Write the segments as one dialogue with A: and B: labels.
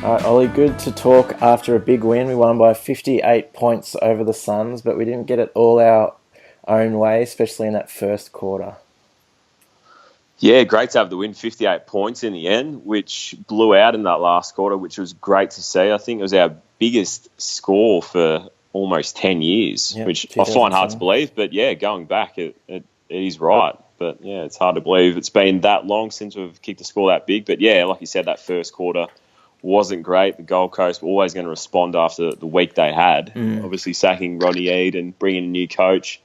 A: All right, Ollie, good to talk after a big win. We won by 58 points over the Suns, but we didn't get it all our own way, especially in that first quarter.
B: Yeah, great to have the win, 58 points in the end, which blew out in that last quarter, which was great to see. I think it was our biggest score for almost 10 years,
A: Yep,
B: which I find hard to
A: 2007.
B: believe. But yeah, going back, it is right. But yeah, it's hard to believe it's been that long since we've kicked a score that big. But yeah, like you said, that first quarter wasn't great. The Gold Coast were always going to respond after the week they had. Obviously sacking Ronnie Eade and bringing a new coach.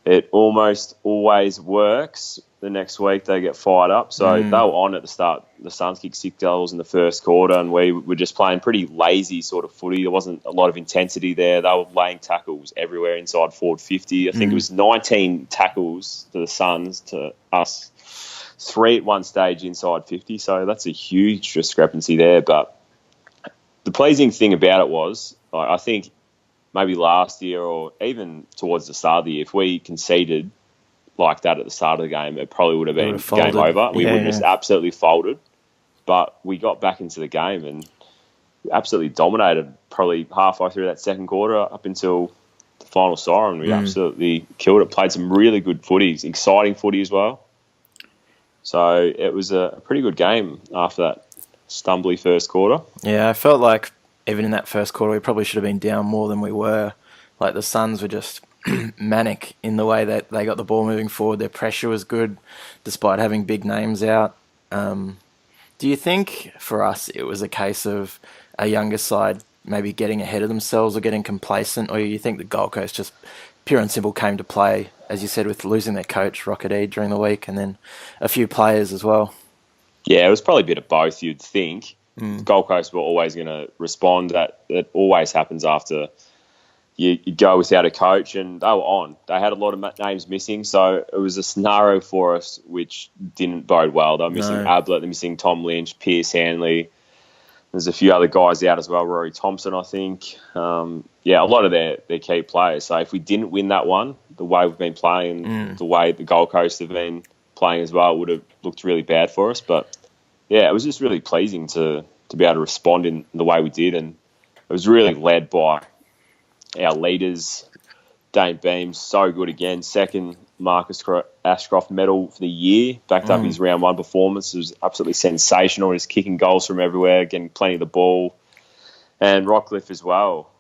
B: It almost always works. The next week they get fired up. So they were on at the start. The Suns kicked 6 goals in the first quarter, and we were just playing pretty lazy sort of footy. There wasn't a lot of intensity there. They were laying tackles everywhere inside forward 50. I think it was 19 tackles to the Suns to us, 3 at one stage inside 50. So that's a huge discrepancy there. But the pleasing thing about it was, I think maybe last year or even towards the start of the year, if we conceded like that at the start of the game, it probably would have been game over. We would have just absolutely folded. But we got back into the game and absolutely dominated probably halfway through that second quarter up until the final siren. We absolutely killed it, played some really good footies, exciting footy as well. So it was a pretty good game after that stumbly first quarter.
A: Yeah, I felt like even in that first quarter, we probably should have been down more than we were. Like the Suns were just manic in the way that they got the ball moving forward. Their pressure was good, despite having big names out. Do you think for us it was a case of a younger side maybe getting ahead of themselves or getting complacent, or you think the Gold Coast just pure and simple came to play, as you said, with losing their coach, Rocket E, during the week, and then a few players as well?
B: Yeah, it was probably a bit of both, you'd think. Gold Coast were always going to respond. That always happens after you go without a coach, and they were on. They had a lot of names missing, so it was a scenario for us which didn't bode well. They were missing Ablett, they're missing Tom Lynch, Pierce Hanley. There's a few other guys out as well, Rory Thompson, I think. A lot of their key players. So if we didn't win that one, the way we've been playing, the way the Gold Coast have been playing as well, would have looked really bad for us. But yeah, it was just really pleasing to be able to respond in the way we did, and it was really led by our leaders. Dayne Beams, so good again. Second Marcus Ashcroft medal for the year. Backed up his round one performance. It was absolutely sensational. Just kicking goals from everywhere, getting plenty of the ball. And Rockcliffe as well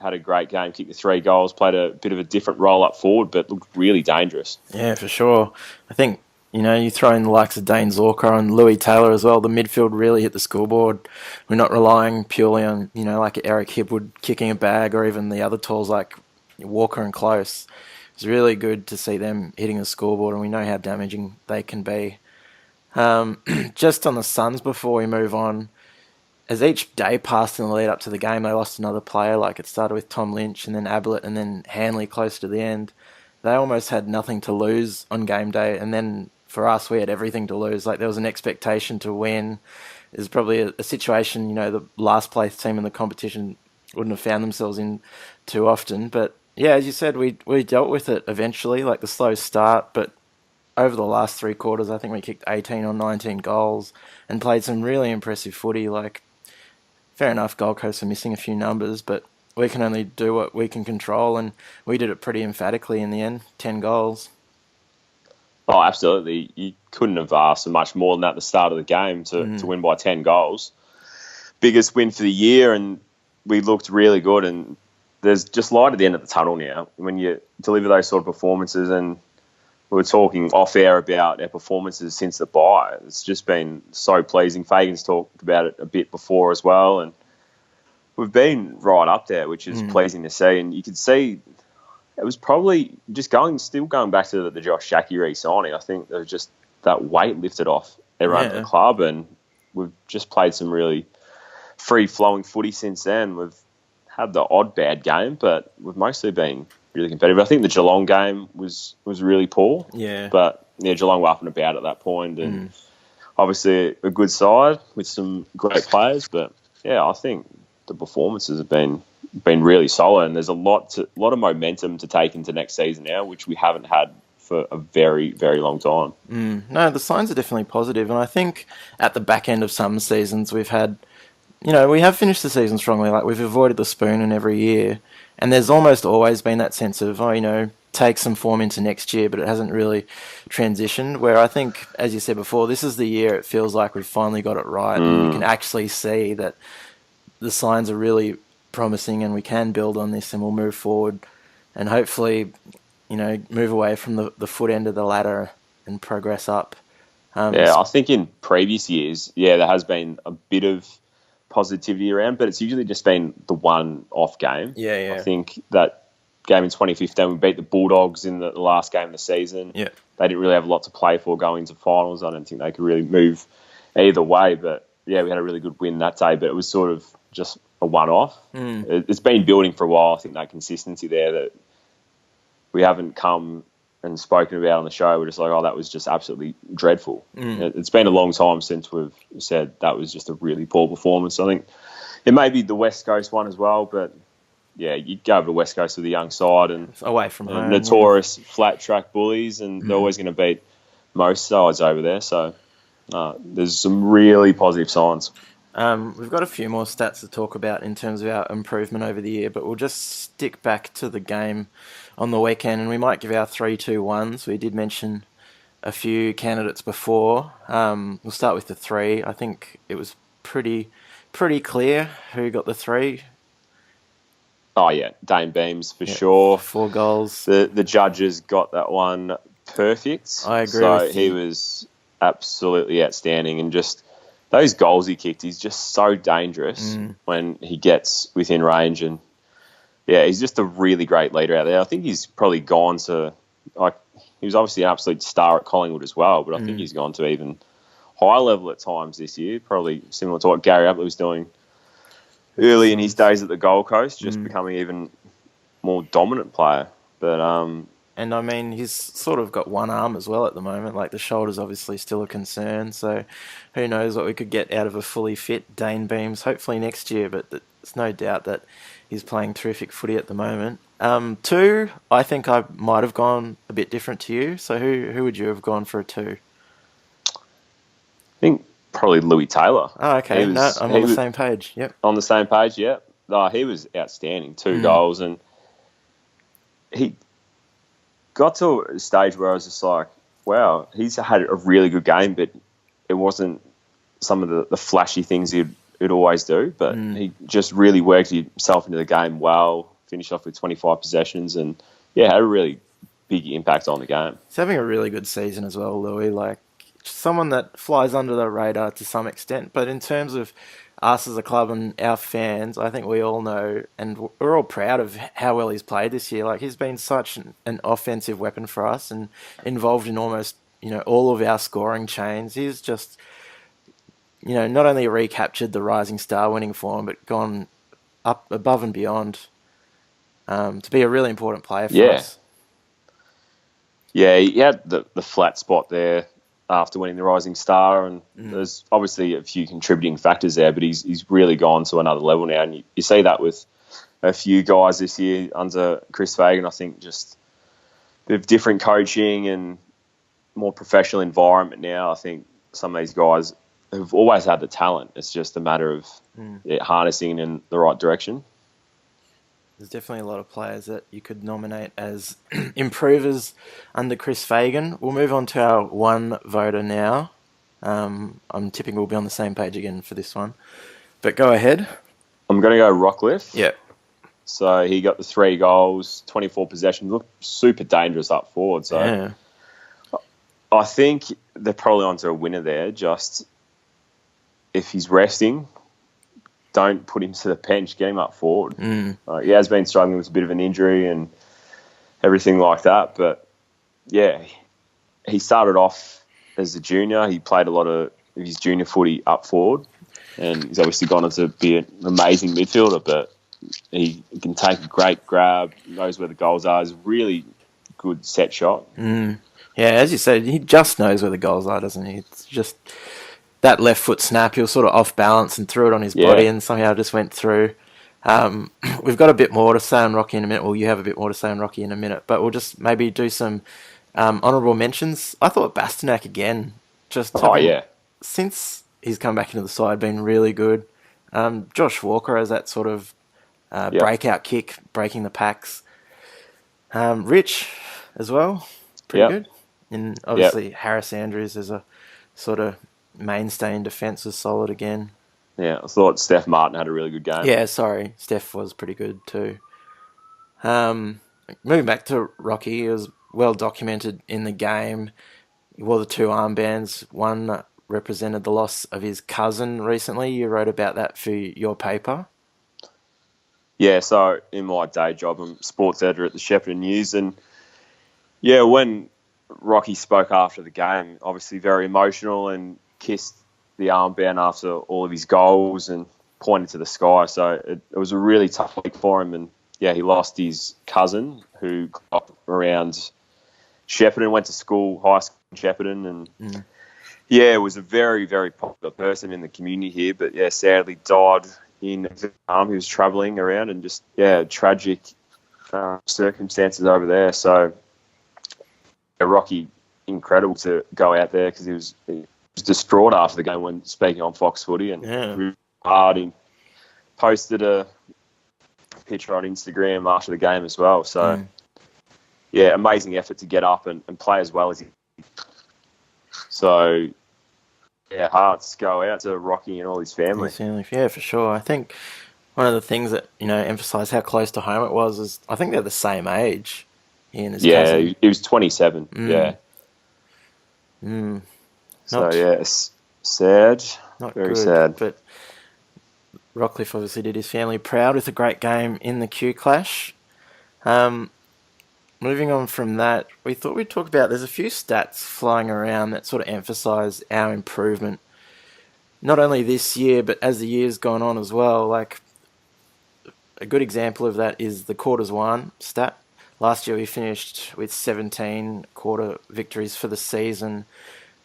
B: had a great game. Kicked the 3 goals. Played a bit of a different role up forward, but looked really dangerous.
A: Yeah, for sure. I think, you throw in the likes of Dane Zorko and Louis Taylor as well. The midfield really hit the scoreboard. We're not relying purely on, like Eric Hipwood kicking a bag, or even the other tools like Walker and Close. It's really good to see them hitting the scoreboard, and we know how damaging they can be. Just on the Suns before we move on, as each day passed in the lead up to the game, they lost another player. Like it started with Tom Lynch and then Ablett and then Hanley close to the end. They almost had nothing to lose on game day, and then for us, we had everything to lose. Like there was an expectation to win. There's probably a situation, the last place team in the competition wouldn't have found themselves in too often. But yeah, as you said, we dealt with it eventually, like the slow start. But over the last 3 quarters, I think we kicked 18 or 19 goals and played some really impressive footy. Like, fair enough, Gold Coast are missing a few numbers, but we can only do what we can control, and we did it pretty emphatically in the end, 10 goals.
B: Oh, absolutely. You couldn't have asked for much more than that at the start of the game to win by 10 goals. Biggest win for the year, and we looked really good. And there's just light at the end of the tunnel now when you deliver those sort of performances. And we were talking off air about our performances since the bye. It's just been so pleasing. Fagan's talked about it a bit before as well. And we've been right up there, which is pleasing to see. And you could see it was probably just going back to the Josh Shackey re-signing. I think there was just that weight lifted off everyone at the club, and we've just played some really free-flowing footy since then. We've had the odd bad game, but we've mostly been really competitive. I think the Geelong game was really poor.
A: Yeah.
B: But Geelong were up and about at that point, and obviously a good side with some great players. But yeah, I think the performances have been really solid, and there's a lot of momentum to take into next season now, which we haven't had for a very, very long time.
A: No, the signs are definitely positive, and I think at the back end of some seasons we've had we have finished the season strongly. Like, we've avoided the spoon in every year, and there's almost always been that sense of, take some form into next year, but it hasn't really transitioned. Where I think, as you said before, this is the year it feels like we've finally got it right, and you can actually see that the signs are really promising, and we can build on this, and we'll move forward, and hopefully, move away from the foot end of the ladder and progress up.
B: I think in previous years, there has been a bit of positivity around, but it's usually just been the one-off game.
A: Yeah.
B: I think that game in 2015, we beat the Bulldogs in the last game of the season.
A: Yeah.
B: They didn't really have a lot to play for going into finals. I don't think they could really move either way, but we had a really good win that day, but it was sort of just a one-off. It's been building for a while. I think that consistency there that we haven't come and spoken about on the show. We're just like, that was just absolutely dreadful. It's been a long time since we've said that was just a really poor performance. I think it may be the West Coast one as well, but you go over to West Coast with a young side and
A: it's away from home,
B: notorious flat track bullies, and they're always going to beat most sides over there. So there's some really positive signs.
A: We've got a few more stats to talk about in terms of our improvement over the year, but we'll just stick back to the game on the weekend, and we might give our 3-2-1s. We did mention a few candidates before. We'll start with the 3. I think it was pretty clear who got the 3.
B: Oh, yeah, Dayne Beams for sure.
A: 4 goals.
B: The judges got that one perfect.
A: I agree
B: so
A: with you.
B: He was absolutely outstanding, and just those goals he kicked, he's just so dangerous when he gets within range, and he's just a really great leader out there. I think he's probably gone to, he was obviously an absolute star at Collingwood as well, but I think he's gone to even higher level at times this year, probably similar to what Gary Ablett was doing early in his days at the Gold Coast, just becoming even more dominant player. But
A: and I mean, he's sort of got one arm as well at the moment. Like, the shoulder's obviously still a concern, so who knows what we could get out of a fully fit Dayne Beams, hopefully next year, but there's no doubt that he's playing terrific footy at the moment. 2, I think I might have gone a bit different to you, so who would you have gone for a 2?
B: I think probably Louis Taylor.
A: Oh, okay. I'm on the same page. Yep.
B: On the same page, yeah. No, he was outstanding. 2 goals, and he got to a stage where I was just like, wow, he's had a really good game, but it wasn't some of the flashy things he'd always do, but he just really worked himself into the game well, finished off with 25 possessions, and had a really big impact on the game.
A: He's having a really good season as well, Louis. Like, someone that flies under the radar to some extent, but in terms of us as a club and our fans, I think we all know, and we're all proud of how well he's played this year. Like, he's been such an offensive weapon for us and involved in almost, all of our scoring chains. He's just, not only recaptured the Rising Star winning form, but gone up above and beyond to be a really important player for us.
B: Yeah, he had the flat spot there after winning the Rising Star, and there's obviously a few contributing factors there, but he's really gone to another level now, and you see that with a few guys this year under Chris Fagan. I think just a bit of different coaching and more professional environment now. I think some of these guys have always had the talent. It's just a matter of harnessing in the right direction.
A: There's definitely a lot of players that you could nominate as improvers under Chris Fagan. We'll move on to our 1 voter now. I'm tipping we'll be on the same page again for this one. But go ahead.
B: I'm going to go Rockcliffe.
A: Yeah.
B: So he got the 3 goals, 24 possessions, looked super dangerous up forward. So I think they're probably onto a winner there. Just if he's resting, don't put him to the bench, get him up forward. He has been struggling with a bit of an injury and everything like that. But, he started off as a junior. He played a lot of his junior footy up forward, and he's obviously gone on to be an amazing midfielder, but he can take a great grab, knows where the goals are. He's a really good set shot.
A: Yeah, as you said, he just knows where the goals are, doesn't he? It's just that left foot snap, he was sort of off balance and threw it on his body and somehow just went through. We've got a bit more to say on Rocky in a minute. Well, you have a bit more to say on Rocky in a minute, but we'll just maybe do some honourable mentions. I thought Bastanak again, since he's come back into the side, been really good. Josh Walker has that sort of
B: Yeah,
A: breakout kick, breaking the packs. Rich as well, pretty
B: yeah,
A: good. And
B: yeah,
A: obviously Harris Andrews is a sort of mainstay in defence, was solid again.
B: yeah. I thought Steph Martin had a really good game.
A: Yeah, sorry, Steph was pretty good too. Um, Moving back to Rocky, it was well documented in the game. He wore the two armbands. One represented the loss of his cousin recently. You wrote about that for your paper.
B: Yeah, so in my day job, I'm sports editor at the Shepparton News, and yeah, when Rocky spoke after the game, obviously very emotional and kissed the armband after all of his goals and pointed to the sky. So it was a really tough week for him, and yeah, he lost his cousin who grew up around Shepparton, went to school, high school in Shepparton, and yeah, was a very, very popular person in the community here, but yeah, sadly died in he was travelling around and just, yeah, tragic circumstances over there. So, yeah, Rocky, incredible to go out there because he was distraught after the game when speaking on Fox Footy and really hard. He posted a picture on Instagram after the game as well. So, yeah, amazing effort to get up and play as well as he did. So, yeah, hearts go out to Rocky and all his family.
A: Yeah, for sure. I think one of the things that, emphasise how close to home it was is I think they're the same age, he and his cousin.
B: Yeah, he was 27. Yeah. So, yeah, it's sad.
A: Not
B: very
A: good,
B: sad.
A: but Rockcliffe obviously did his family proud with a great game in the Q Clash. Moving on from that, we thought we'd talk about, there's a few stats flying around that sort of emphasise our improvement. Not only this year, but as the year's gone on as well. Like, a good example of that is the quarters won stat. Last year we finished with 17 quarter victories for the season.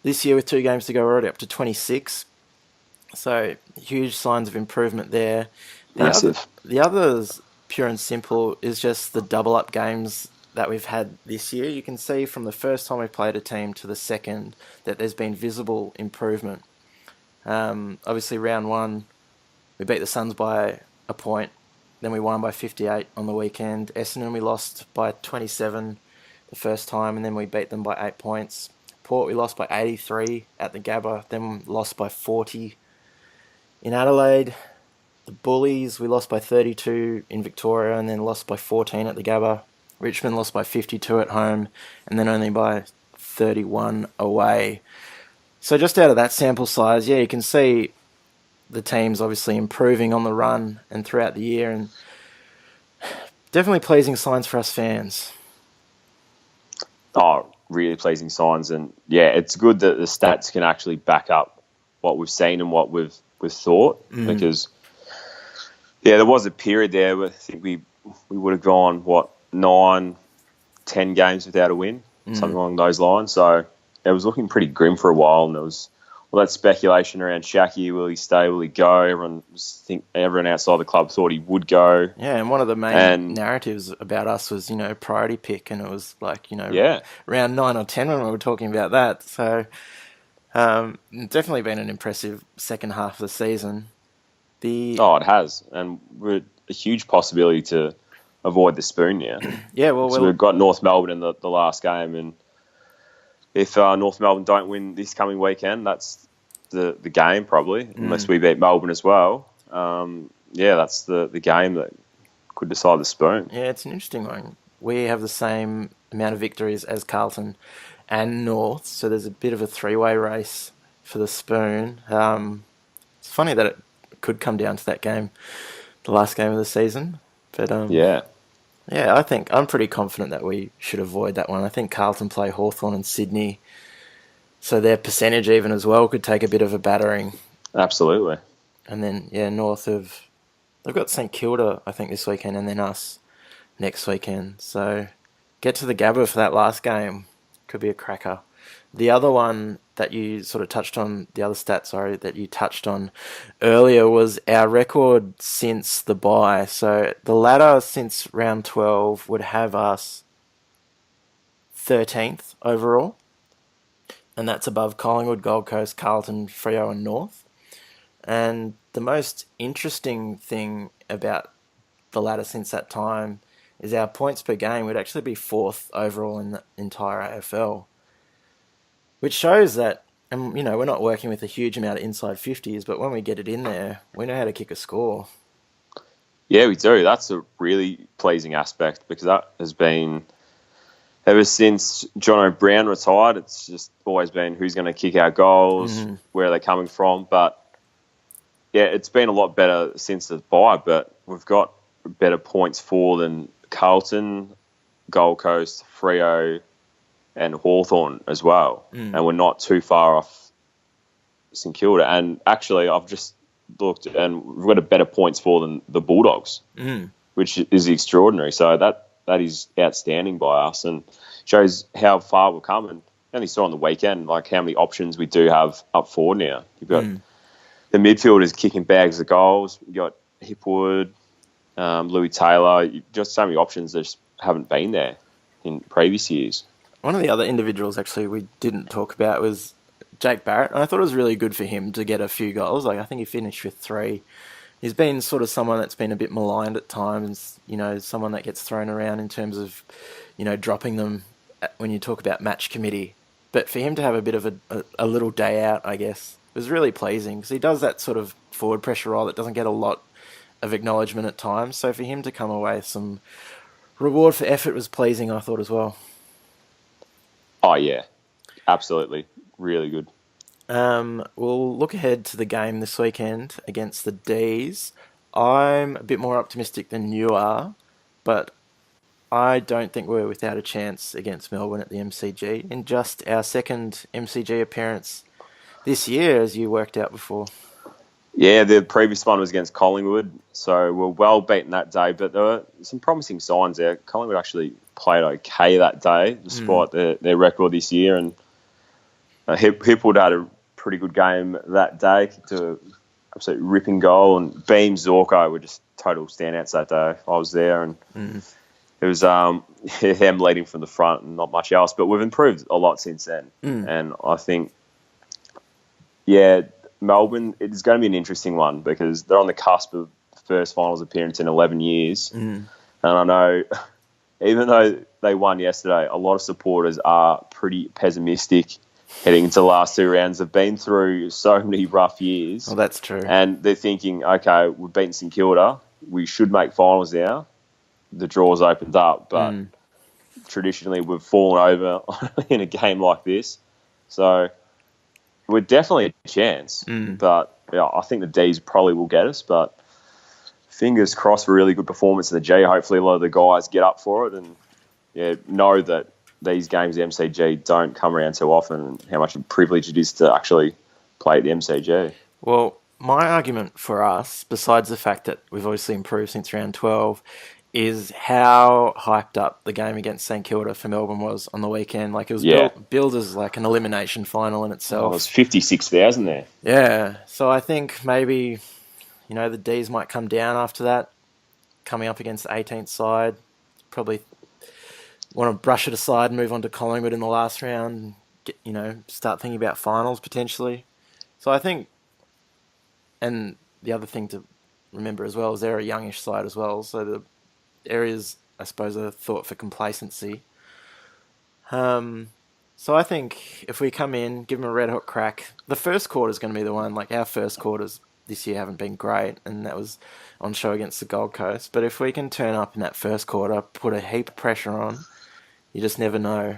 A: This year with 2 games to go, we're already up to 26. So, huge signs of improvement there.
B: Massive.
A: The others, pure and simple, is just the double-up games that we've had this year. You can see from the first time we played a team to the second that there's been visible improvement. Obviously, round 1, we beat the Suns by a point. Then we won by 58 on the weekend. Essendon, we lost by 27 the first time, and then we beat them by 8 points. Port, we lost by 83 at the Gabba, then lost by 40 in Adelaide. The Bullies, we lost by 32 in Victoria, and then lost by 14 at the Gabba. Richmond lost by 52 at home, and then only by 31 away. So just out of that sample size, yeah, you can see the team's obviously improving on the run and throughout the year, and definitely pleasing signs for us fans.
B: Oh, really pleasing signs. And yeah, it's good that the stats can actually back up what we've seen and what we've thought, because yeah, there was a period there where I think we would have gone, 9-10 games without a win, something along those lines. So it was looking pretty grim for a while, and there was all that speculation around Shaki. Will he stay? Will he go? Everyone outside the club thought he would go.
A: Yeah, and one of the main narratives about us was, priority pick, and it was like, around 9 or 10 when we were talking about that. So definitely been an impressive second half of the season.
B: It has, and we're a huge possibility to avoid the spoon now.
A: Yeah, well,
B: so we've got North Melbourne in the last game, and if North Melbourne don't win this coming weekend, that's the game probably, unless we beat Melbourne as well. That's the game that could decide the spoon.
A: Yeah, it's an interesting one. We have the same amount of victories as Carlton and North, so there's a bit of a 3-way race for the spoon. It's funny that it could come down to that game, the last game of the season. But yeah, I think I'm pretty confident that we should avoid that one. I think Carlton play Hawthorn and Sydney, so their percentage even as well could take a bit of a battering.
B: Absolutely.
A: And then North they've got St Kilda I think this weekend, and then us next weekend. So get to the Gabba for that last game. Could be a cracker. The other one that you sort of touched on, the other stat, that you touched on earlier, was our record since the bye. So the ladder since round 12 would have us 13th overall, and that's above Collingwood, Gold Coast, Carlton, Freo and North. And the most interesting thing about the ladder since that time is our points per game would actually be fourth overall in the entire AFL, which shows that, and we're not working with a huge amount of inside 50s, but when we get it in there, we know how to kick a score.
B: Yeah, we do. That's a really pleasing aspect because that has been, ever since Jono Brown retired, it's just always been who's going to kick our goals, where are they coming from. But yeah, it's been a lot better since the bye, but we've got better points for than Carlton, Gold Coast, Freo, and Hawthorn as well. And we're not too far off St Kilda. And actually, I've just looked and we've got a better points for than the Bulldogs, which is extraordinary. So that is outstanding by us and shows how far we've come. And only saw on the weekend like how many options we do have up forward now. You've got the midfielders kicking bags of goals. You've got Hipwood, Louis Taylor. Just so many options that just haven't been there in previous years.
A: One of the other individuals actually we didn't talk about was Jake Barrett, and I thought it was really good for him to get a few goals. Like I think he finished with 3. He's been sort of someone that's been a bit maligned at times, someone that gets thrown around in terms of, dropping them when you talk about match committee. But for him to have a bit of a little day out, I guess, was really pleasing because he does that sort of forward pressure role that doesn't get a lot of acknowledgement at times. So for him to come away with some reward for effort was pleasing, I thought, as well.
B: Oh, yeah. Absolutely. Really good.
A: We'll look ahead to the game this weekend against the D's. I'm a bit more optimistic than you are, but I don't think we're without a chance against Melbourne at the MCG in just our second MCG appearance this year, as you worked out before.
B: Yeah, the previous one was against Collingwood, so we're well beaten that day, but there were some promising signs there. Collingwood actually played okay that day, despite their record this year, and Hipwood had a pretty good game that day, kicked an absolute ripping goal, and Beams, Zorko were just total standouts that day. I was there, and it was them leading from the front and not much else, but we've improved a lot since then, and I think, Melbourne, it's going to be an interesting one because they're on the cusp of the first finals appearance in 11 years. And I know, even though they won yesterday, a lot of supporters are pretty pessimistic heading into the last 2 rounds. They've been through so many rough years.
A: Well, that's true.
B: And they're thinking, okay, we've beaten St Kilda. We should make finals now. The draw's opened up. But traditionally, we've fallen over in a game like this. So we're definitely a chance, but I think the D's probably will get us. But fingers crossed for a really good performance in the G. Hopefully, a lot of the guys get up for it and know that these games at the MCG don't come around too often, and how much of a privilege it is to actually play at the MCG.
A: Well, my argument for us, besides the fact that we've obviously improved since round 12, is how hyped up the game against St Kilda for Melbourne was on the weekend. Like it was billed as like an elimination final in itself.
B: It was 56,000 there.
A: Yeah, so I think maybe, the D's might come down after that, coming up against the 18th side. Probably want to brush it aside and move on to Collingwood in the last round. Start thinking about finals potentially. So I think, and the other thing to remember as well is they're a youngish side as well. So the areas, I suppose, are thought for complacency. So I think if we come in, give them a red hot crack, the first quarter is going to be the one. Like our first quarters this year haven't been great, and that was on show against the Gold Coast. But if we can turn up in that first quarter, put a heap of pressure on, you just never know.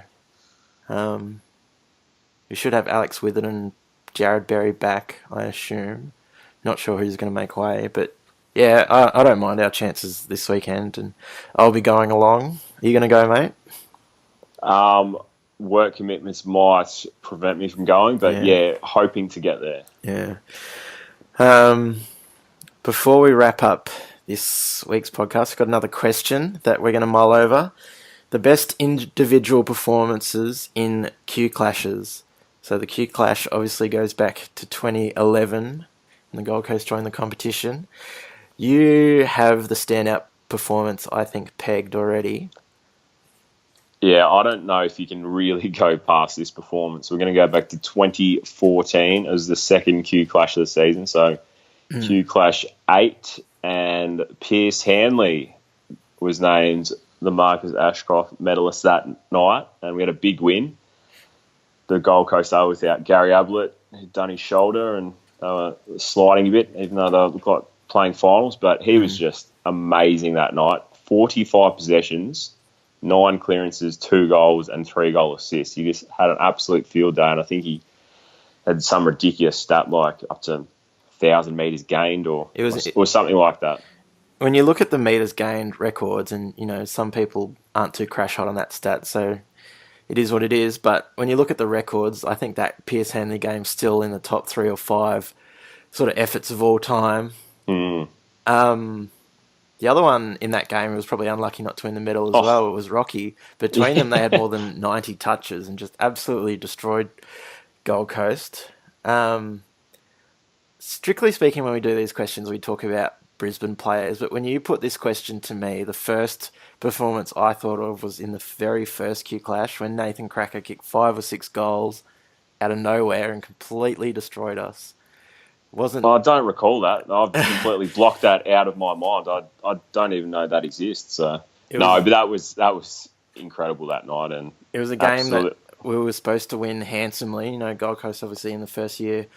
A: We should have Alex Witherden and Jared Berry back, I assume. Not sure who's going to make way, but yeah, I don't mind our chances this weekend, and I'll be going along. Are you going to go, mate?
B: Work commitments might prevent me from going, but hoping to get there.
A: Yeah. Before we wrap up this week's podcast, I've got another question that we're going to mull over. The best individual performances in Q Clashes. So the Q Clash obviously goes back to 2011, and the Gold Coast joined the competition. You have the standout performance, I think, pegged already.
B: Yeah, I don't know if you can really go past this performance. We're going to go back to 2014 as the second Q Clash of the season. So Q Clash 8, and Pierce Hanley was named the Marcus Ashcroft medalist that night, and we had a big win. The Gold Coast are without Gary Ablett, who'd done his shoulder, and they were sliding a bit, even though they looked like playing finals, but he was just amazing that night. 45 possessions, 9 clearances, 2 goals, and 3 goal assists. He just had an absolute field day, and I think he had some ridiculous stat like up to 1,000 metres gained or something like that.
A: When you look at the metres gained records, and some people aren't too crash hot on that stat, so it is what it is. But when you look at the records, I think that Pierce Hanley game's still in the top 3 or 5 sort of efforts of all time. The other one in that game was probably unlucky not to win the medal as well. It was Rocky. Between them, they had more than 90 touches and just absolutely destroyed Gold Coast. Strictly speaking, when we do these questions, we talk about Brisbane players. But when you put this question to me, the first performance I thought of was in the very first Q Clash when Nathan Cracker kicked 5 or 6 goals out of nowhere and completely destroyed us.
B: I don't recall that. I've completely blocked that out of my mind. I don't even know that exists. But that was incredible that night, and
A: it was a game that we were supposed to win handsomely. Gold Coast obviously in the first year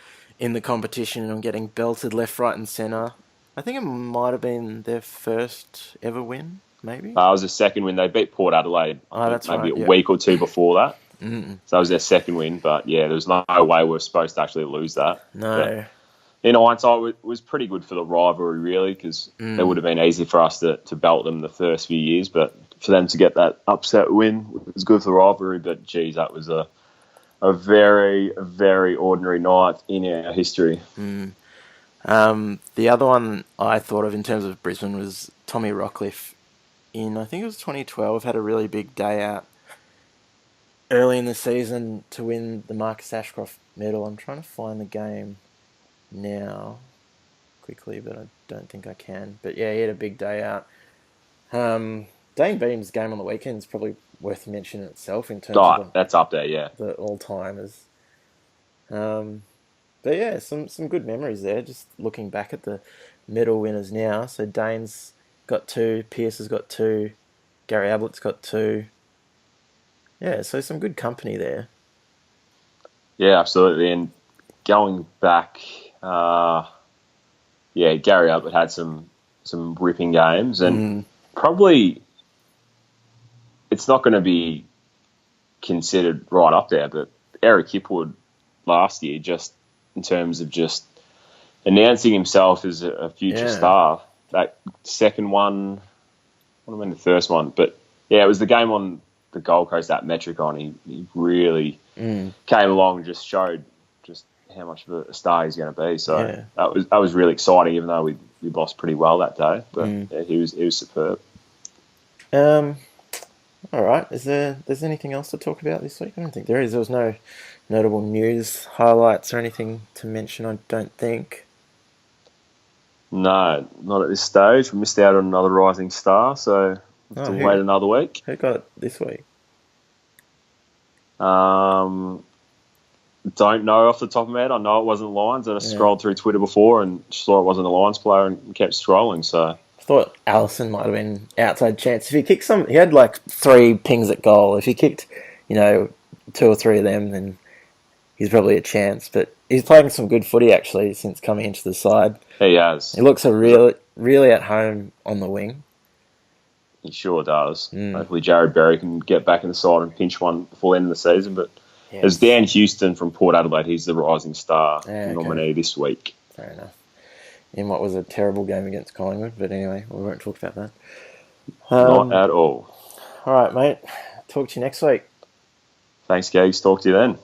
A: in the competition and getting belted left, right, and centre. I think it might have been their first ever win, maybe.
B: It was their second win. They beat Port Adelaide maybe a week or two before that. So that was their second win. But yeah, there's no way we're supposed to actually lose that.
A: No.
B: But in hindsight, it was pretty good for the rivalry, really, because it would have been easy for us to belt them the first few years. But for them to get that upset win was good for the rivalry. But, geez, that was a very, very ordinary night in our history.
A: The other one I thought of in terms of Brisbane was Tommy Rockcliffe in, I think it was 2012, had a really big day out early in the season to win the Marcus Ashcroft medal. I'm trying to find the game now quickly, but I don't think I can. But yeah, he had a big day out. Dayne Beams' game on the weekend is probably worth mentioning itself in terms of
B: that's up there, yeah.
A: The all-timers. But yeah, some good memories there, just looking back at the medal winners now. So Dayne's got 2, Pierce has got 2, Gary Ablett's got 2. Yeah, so some good company there.
B: Yeah, absolutely. And going back, Gary Ablett had some ripping games, and probably it's not going to be considered right up there, but Eric Hipwood last year, just in terms of just announcing himself as a future star. That second one, I don't mean the first one, but yeah, it was the game on the Gold Coast at Metricon. He really came along and just showed just how much of a star he's going to be. So that was really exciting, even though we lost pretty well that day. But yeah, he was superb.
A: All right. There's anything else to talk about this week? I don't think there is. There was no notable news highlights or anything to mention, I don't think.
B: No, not at this stage. We missed out on another rising star, so we'll have to wait another week.
A: Who got it this week?
B: Don't know off the top of my head. I know it wasn't Lions, and I scrolled through Twitter before and saw it wasn't a Lions player and kept scrolling. So
A: I thought Allison might have been outside chance. If he kicked he had like 3 pings at goal. If he kicked, 2 or 3 of them, then he's probably a chance. But he's playing some good footy actually since coming into the side.
B: He has.
A: He looks really at home on the wing.
B: He sure does. Hopefully Jared Berry can get back in the side and pinch one before the end of the season. But there's Dan Houston from Port Adelaide. He's the rising star nominee this week.
A: Fair enough. In what was a terrible game against Collingwood. But anyway, we won't talk about that.
B: Not at all.
A: All right, mate. Talk to you next week.
B: Thanks, Gags. Talk to you then.